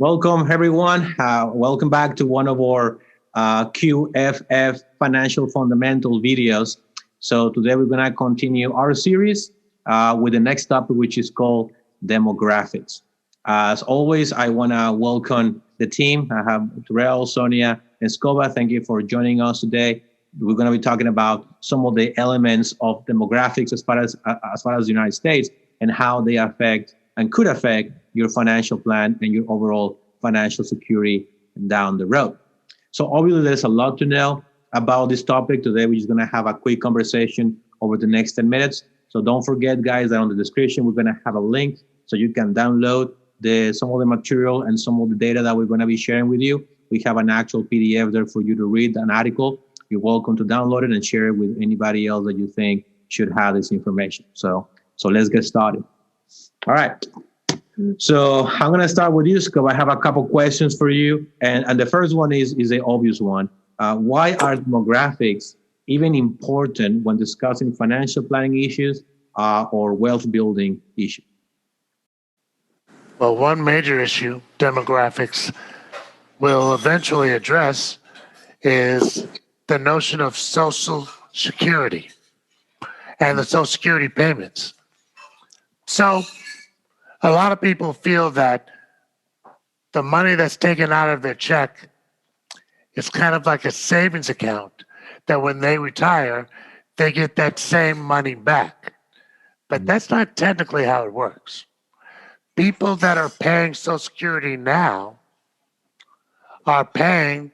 Welcome, everyone. Welcome back to one of our QFF financial fundamental videos. So today we're going to continue our series with the next topic, which is called demographics. As always, I want to welcome the team. I have Terrell, Sonia, and Scoba. Thank you for joining us today. We're going to be talking about some of the elements of demographics as far as the United States and how they affect and could affect your financial plan and your overall financial security down the road. So obviously there's a lot to know about this topic. Today we're just going to have a quick conversation over the next 10 minutes. So don't forget, guys, that on the description we're going to have a link so you can download some of the material and some of the data that we're going to be sharing with you. We have an actual PDF there for you to read, an article. You're welcome to download it and share it with anybody else that you think should have this information. So let's get started. All right. So I'm going to start with you, Scott. I have a couple questions for you. And the first one is the obvious one. Why are demographics even important when discussing financial planning issues or wealth building issues? Well, one major issue demographics will eventually address is the notion of Social Security and the Social Security payments. So a lot of people feel that the money that's taken out of their check is kind of like a savings account, that when they retire, they get that same money back. But that's not technically how it works. People that are paying Social Security now are paying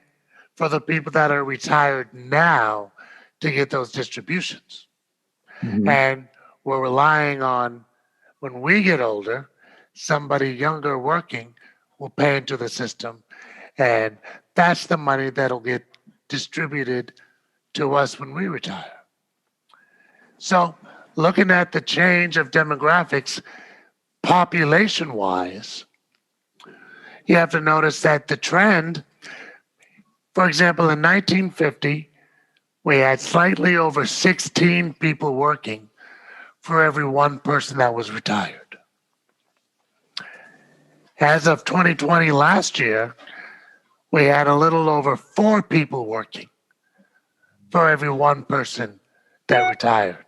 for the people that are retired now to get those distributions. Mm-hmm. And we're relying on, when we get older, somebody younger working will pay into the system. And that's the money that'll get distributed to us when we retire. So looking at the change of demographics, population-wise, you have to notice that the trend, for example, in 1950, we had slightly over 16 people working for every one person that was retired. As of 2020 last year, we had a little over 4 people working for every one person that retired.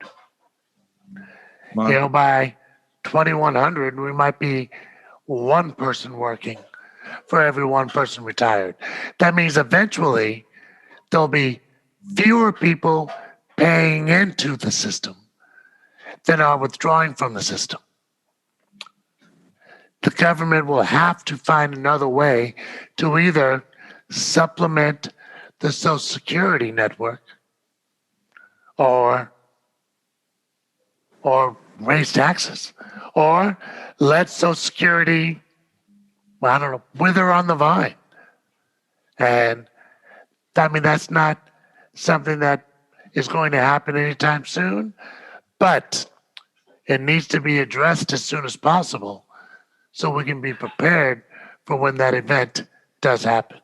Wow. By 2100, we might be 1 person working for every 1 person retired. That means eventually there'll be fewer people paying into the system than are withdrawing from the system. The government will have to find another way to either supplement the Social Security network or raise taxes or let Social Security, wither on the vine. And that's not something that is going to happen anytime soon, but it needs to be addressed as soon as possible so we can be prepared for when that event does happen.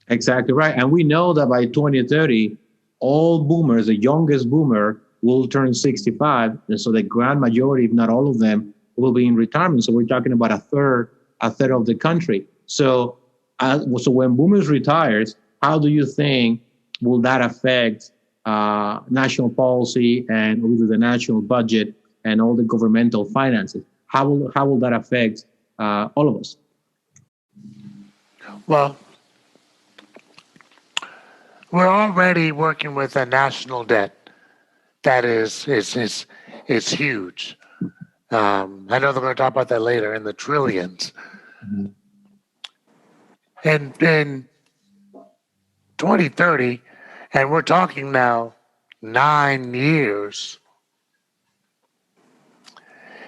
Exactly right. And we know that by 2030, all boomers, the youngest boomer, will turn 65. And so the grand majority, if not all of them, will be in retirement. So we're talking about a third of the country. So when boomers retires, how do you think will that affect national policy and also the national budget and all the governmental finances? How will that affect all of us? Well, we're already working with a national debt that is huge. I know they're going to talk about that later, in the trillions. Mm-hmm. And in 2030, and we're talking now 9 years,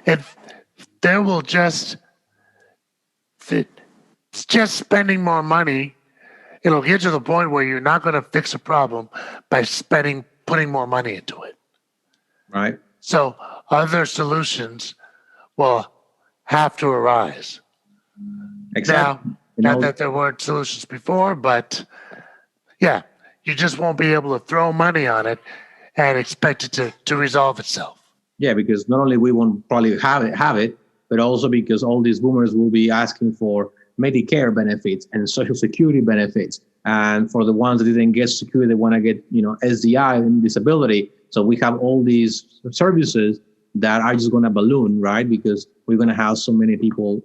if there will just spending more money, it'll get to the point where you're not going to fix a problem by putting more money into it. Right. So other solutions will have to arise. Exactly. Now, not that there weren't solutions before, but yeah, you just won't be able to throw money on it and expect it to resolve itself. Yeah, because not only we won't probably have it, but also because all these boomers will be asking for Medicare benefits and Social Security benefits. And for the ones that didn't get security, they want to get, SDI and disability. So we have all these services that are just going to balloon, right? Because we're going to have so many people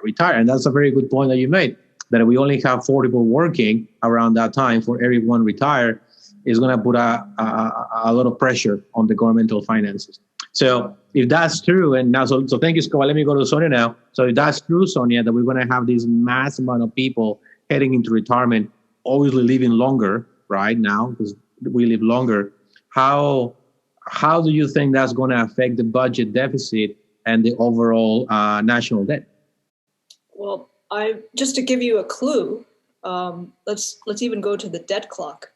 retire. And that's a very good point that you made, that we only have 4 people working around that time for everyone retire is going to put a lot of pressure on the governmental finances. So if that's true, and now, so thank you, Scott. Let me go to Sonia now. So if that's true, Sonia, that we're going to have this mass amount of people heading into retirement, obviously living longer, right now, because we live longer. How do you think that's going to affect the budget deficit and the overall national debt? Well, just to give you a clue, let's even go to the debt clock.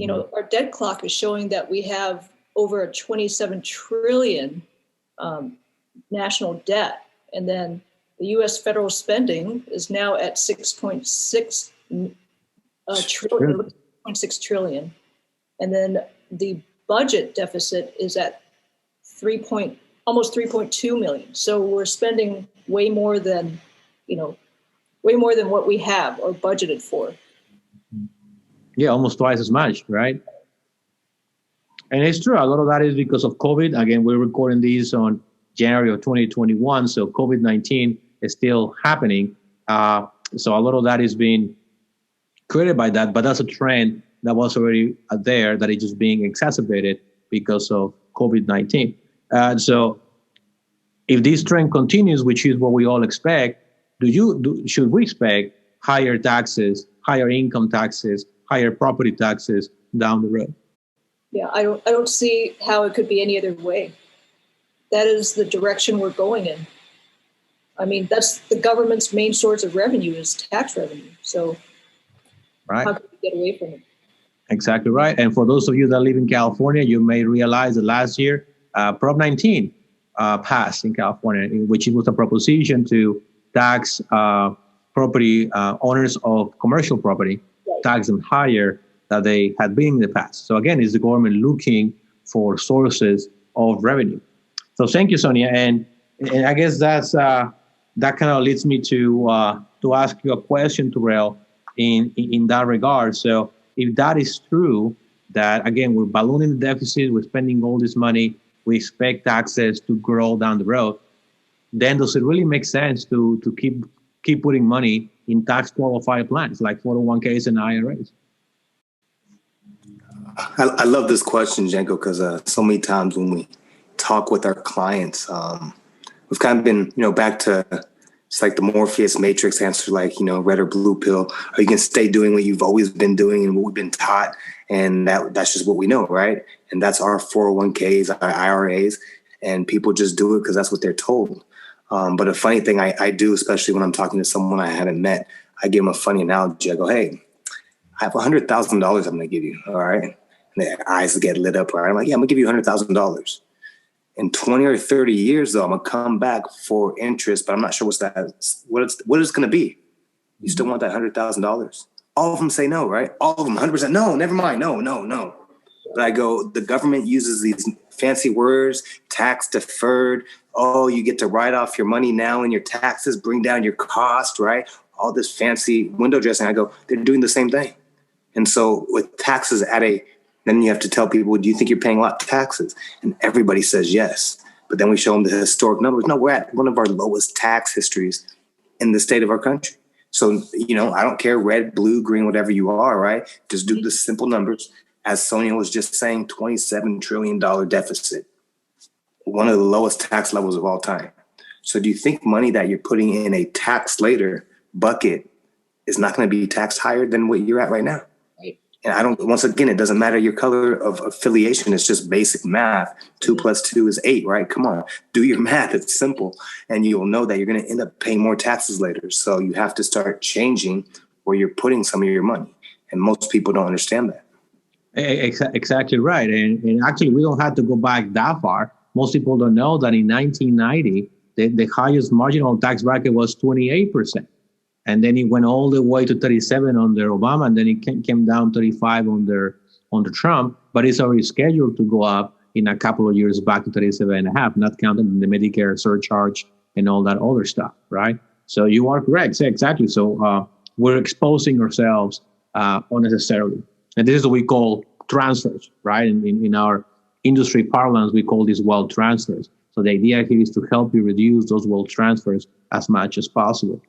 Our debt clock is showing that we have over a 27 trillion national debt, and then the U.S. federal spending is now at 6.6 trillion, 6.6 trillion, and then the budget deficit is at almost 3.2 million. So we're spending way more than what we have or budgeted for. Yeah, almost twice as much, right? And it's true. A lot of that is because of COVID. Again, we're recording these on January of 2021, so COVID-19 is still happening. So a lot of that is being created by that, but that's a trend that was already there, that is just being exacerbated because of COVID-19. So if this trend continues, which is what we all expect, should we expect higher taxes, higher income taxes, higher property taxes down the road? Yeah, I don't see how it could be any other way. That is the direction we're going in. I mean, that's the government's main source of revenue is tax revenue. So right. How can we get away from it? Exactly right. And for those of you that live in California, you may realize that last year, Prop 19 passed in California, in which it was a proposition to tax property owners of commercial property, right, tax them higher than they had been in the past. So again, is the government looking for sources of revenue? So thank you, Sonia. And I guess that kind of leads me to ask you a question, Terrell, in that regard. So if that is true, that again, we're ballooning the deficit, we're spending all this money, we expect taxes to grow down the road, then does it really make sense to keep putting money in tax qualified plans like 401ks and IRAs? I love this question, Janko, because so many times when we talk with our clients, we've kind of been, back to it's like the Morpheus Matrix answer, like, red or blue pill, or you can stay doing what you've always been doing and what we've been taught. And that's just what we know, right? And that's our 401ks, our IRAs, and people just do it because that's what they're told. But a funny thing I do, especially when I'm talking to someone I haven't met, I give them a funny analogy. I go, hey, I have $100,000 I'm going to give you, all right? And their eyes get lit up, right? I'm like, yeah, I'm going to give you $100,000. In 20 or 30 years, though, I'm going to come back for interest, but I'm not sure what it's going to be. You still want that $100,000? All of them say no, right? All of them, 100%. No, never mind. No. But I go, the government uses these fancy words, tax deferred. Oh, you get to write off your money now in your taxes, bring down your cost, right? All this fancy window dressing. I go, they're doing the same thing. And so with taxes then you have to tell people, do you think you're paying a lot of taxes? And everybody says yes. But then we show them the historic numbers. No, we're at one of our lowest tax histories in the state of our country. So, I don't care, red, blue, green, whatever you are, right? Just do the simple numbers. As Sonia was just saying, $27 trillion deficit, one of the lowest tax levels of all time. So do you think money that you're putting in a tax later bucket is not going to be taxed higher than what you're at right now? And once again, it doesn't matter your color of affiliation. It's just basic math. 2 + 2 is 8, right? Come on, do your math. It's simple. And you'll know that you're going to end up paying more taxes later. So you have to start changing where you're putting some of your money. And most people don't understand that. Exactly right. And actually, we don't have to go back that far. Most people don't know that in 1990, the highest marginal tax bracket was 28%. And then it went all the way to 37 under Obama, and then it came down 35 under Trump. But it's already scheduled to go up in a couple of years back to 37.5, not counting the Medicare surcharge and all that other stuff, right? So you are correct. Exactly. So we're exposing ourselves unnecessarily. And this is what we call transfers, right? In our industry parlance, we call these wealth transfers. So the idea here is to help you reduce those wealth transfers as much as possible.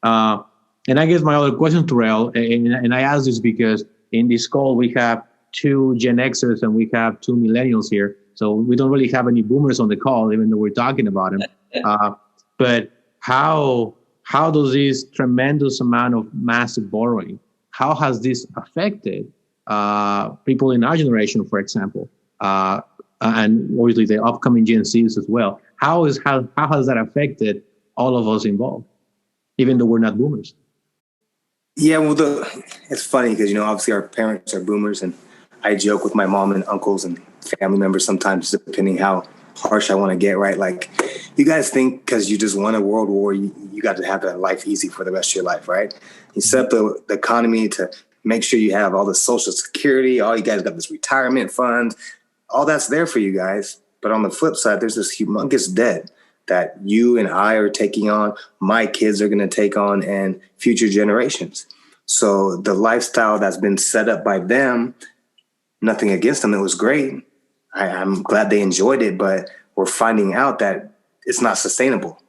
And I guess my other question, Terrell, and I ask this because in this call we have 2 Gen Xers and we have 2 millennials here. So we don't really have any boomers on the call, even though we're talking about them. But how does this tremendous amount of massive borrowing, how has this affected people in our generation, for example, and obviously the upcoming Gen Zs as well? How has that affected all of us involved, even though we're not boomers? Yeah, well, it's funny because, obviously our parents are boomers, and I joke with my mom and uncles and family members sometimes, depending how harsh I want to get, right? Like, you guys think because you just won a world war, you got to have that life easy for the rest of your life, right? You set up the economy to make sure you have all the Social Security, all you guys got this retirement fund, all that's there for you guys. But on the flip side, there's this humongous debt that you and I are taking on, my kids are going to take on, and future generations. So the lifestyle that's been set up by them, nothing against them, it was great. I'm glad they enjoyed it, but we're finding out that it's not sustainable.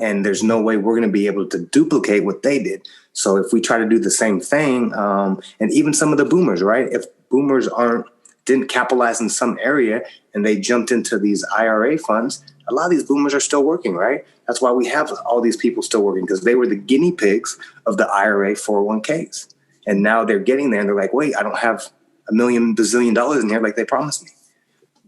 And there's no way we're going to be able to duplicate what they did. So if we try to do the same thing, and even some of the boomers, right? If boomers didn't capitalize in some area and they jumped into these IRA funds, a lot of these boomers are still working, right? That's why we have all these people still working, because they were the guinea pigs of the IRA 401ks. And now they're getting there and they're like, wait, I don't have $1 million bazillion in here like they promised me.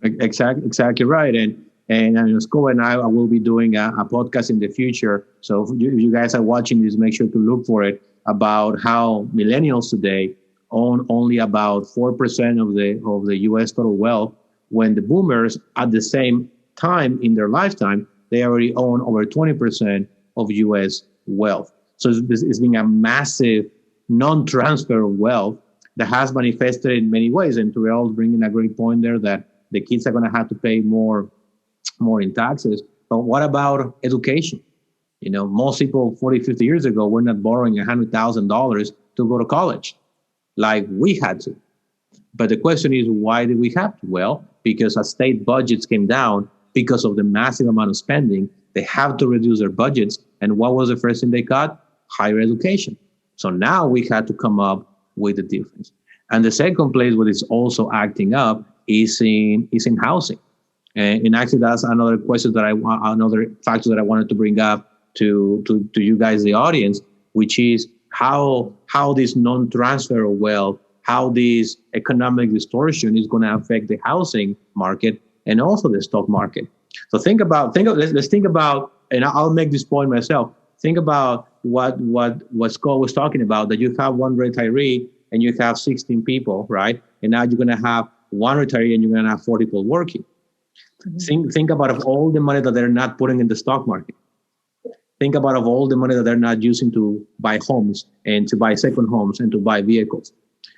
Exactly right. And Scott and I will be doing a podcast in the future. So if you guys are watching this, make sure to look for it, about how millennials today own only about 4% of the U.S. total wealth, when the boomers at the same time in their lifetime, they already own over 20% of U.S. wealth. So it's been a massive non-transfer of wealth that has manifested in many ways. And Terrell's bringing a great point there that the kids are going to have to pay more in taxes. But what about education? Most people 40, 50 years ago were not borrowing $100,000 to go to college like we had to. But the question is, why did we have to? Well, because as state budgets came down, because of the massive amount of spending, they have to reduce their budgets. And what was the first thing they cut? Higher education. So now we had to come up with the difference. And the second place where it's also acting up is in housing. And actually, that's another question another factor that I wanted to bring up to you guys, the audience, which is how this non-transfer of wealth, how this economic distortion is going to affect the housing market and also the stock market. So let's think about, and I'll make this point myself. Think about what Scott was talking about, that you have one retiree and you have 16 people, right? And now you're going to have one retiree and you're going to have 40 people working. Mm-hmm. Think about of all the money that they're not putting in the stock market. Think about of all the money that they're not using to buy homes and to buy second homes and to buy vehicles.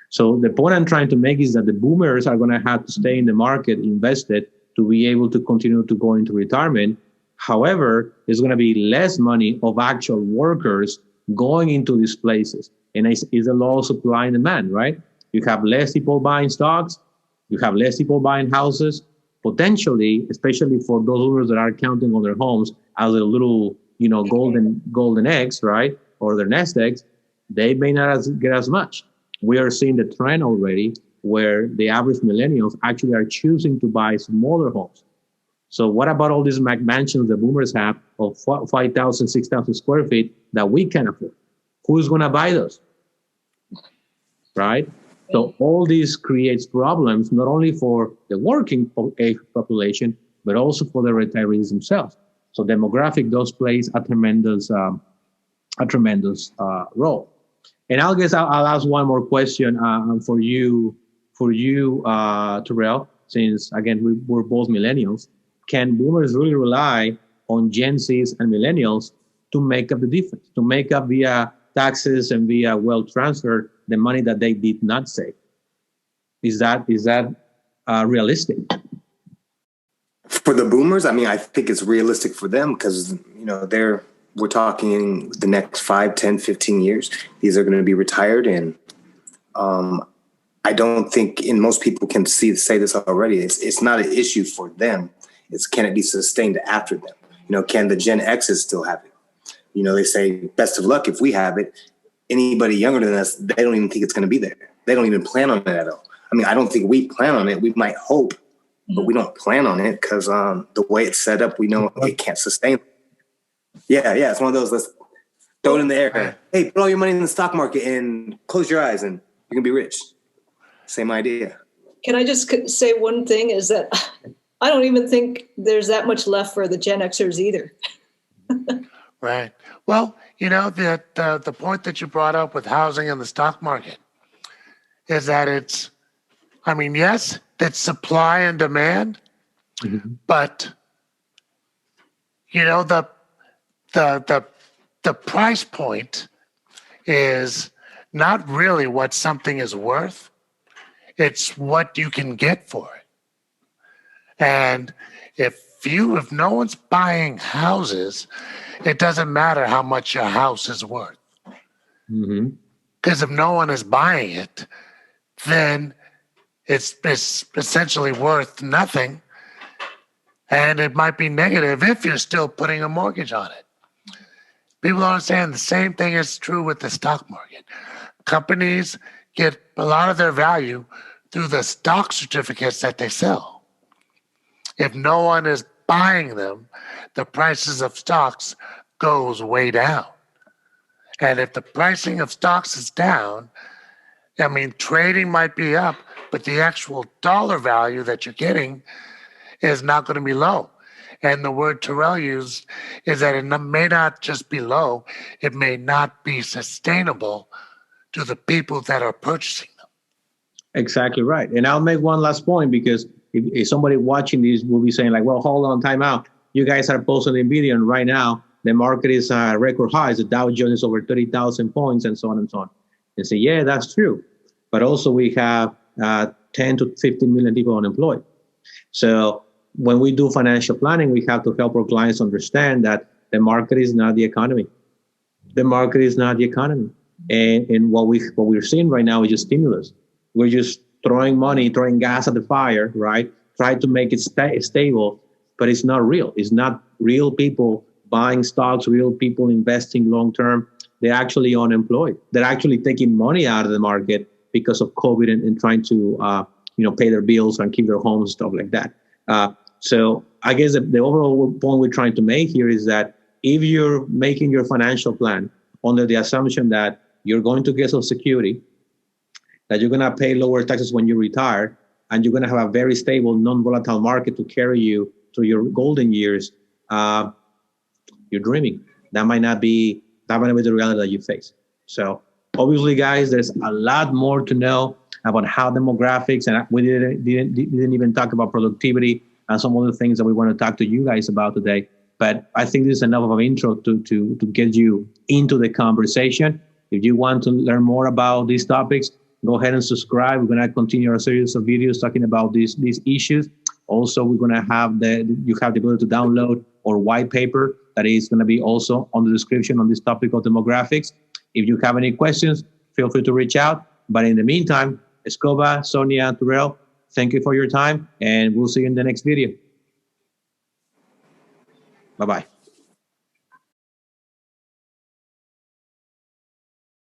So the point I'm trying to make is that the boomers are going to have to stay in the market, invested, to be able to continue to go into retirement. However, there's going to be less money of actual workers going into these places. And it's a law of supply and demand, right? You have less people buying stocks. You have less people buying houses. Potentially, especially for those owners that are counting on their homes as a little, golden eggs, right? Or their nest eggs, they may not get as much. We are seeing the trend already where the average millennials actually are choosing to buy smaller homes. So what about all these mansions the boomers have of 5,000, 6,000 square feet that we can afford? Who's going to buy those? Right? So all this creates problems, not only for the working age population, but also for the retirees themselves. So demographic does plays a tremendous role. And I'll ask one more question for you, Terrell, since again we're both millennials. Can boomers really rely on Gen Zs and millennials to make up the difference, to make up via taxes and via wealth transfer the money that they did not save? Is that realistic? For the boomers, I mean, I think it's realistic for them because they're we're talking the next 5, 10, 15 years, these are going to be retired. And I don't think, and most people can say this already, it's not an issue for them. It's, can it be sustained after them? Can the Gen X's still have it? They say, best of luck if we have it. Anybody younger than us, they don't even think it's going to be there. They don't even plan on it at all. I mean, I don't think we plan on it. We might hope, but we don't plan on it because the way it's set up, we know it can't sustain. Yeah, it's one of those, let's throw it in the air. Hey, put all your money in the stock market and close your eyes and you're going to be rich. Same idea. Can I just say one thing is that I don't even think there's that much left for the Gen Xers either. Right. Well, the point that you brought up with housing and the stock market is that yes, it's supply and demand, but the price point is not really what something is worth. It's what you can get for it. And if no one's buying houses, it doesn't matter how much your house is worth. Because if no one is buying it, then it's essentially worth nothing. And it might be negative if you're still putting a mortgage on it. People don't understand the same thing is true with the stock market. Companies get a lot of their value through the stock certificates that they sell. If no one is buying them, the prices of stocks goes way down. And if the pricing of stocks is down, trading might be up, but the actual dollar value that you're getting is not going to be low. And the word Terrell used is that it may not just be low, it may not be sustainable to the people that are purchasing them. Exactly right. And I'll make one last point, because if somebody watching this will be saying like, well, hold on, time out. You guys are posting a video, and right now the market is record highs. The Dow Jones is over 30,000 points and so on and so on. And say, yeah, that's true. But also we have 10 to 15 million people unemployed. So when we do financial planning, we have to help our clients understand that the market is not the economy. The market is not the economy. And what we're seeing right now is just stimulus. We're just throwing money, throwing gas at the fire, right? Try to make it stable, but it's not real. It's not real people buying stocks, real people investing long-term. They're actually unemployed. They're actually taking money out of the market because of COVID and trying to, pay their bills and keep their homes, stuff like that. So I guess the overall point we're trying to make here is that if you're making your financial plan under the assumption that you're going to get Social Security, that you're going to pay lower taxes when you retire, and you're going to have a very stable, non-volatile market to carry you through your golden years, you're dreaming. That might not be the reality that you face. So obviously, guys, there's a lot more to know about how demographics, and we didn't even talk about productivity and some other things that we want to talk to you guys about today. But I think this is enough of an intro to get you into the conversation. If you want to learn more about these topics, go ahead and subscribe. We're going to continue our series of videos talking about these issues. Also, we're going to have you have the ability to download our white paper that is going to be also on the description on this topic of demographics. If you have any questions, feel free to reach out. But in the meantime, Escobar, Sonia, Terrell, thank you for your time, and we'll see you in the next video. Bye-bye.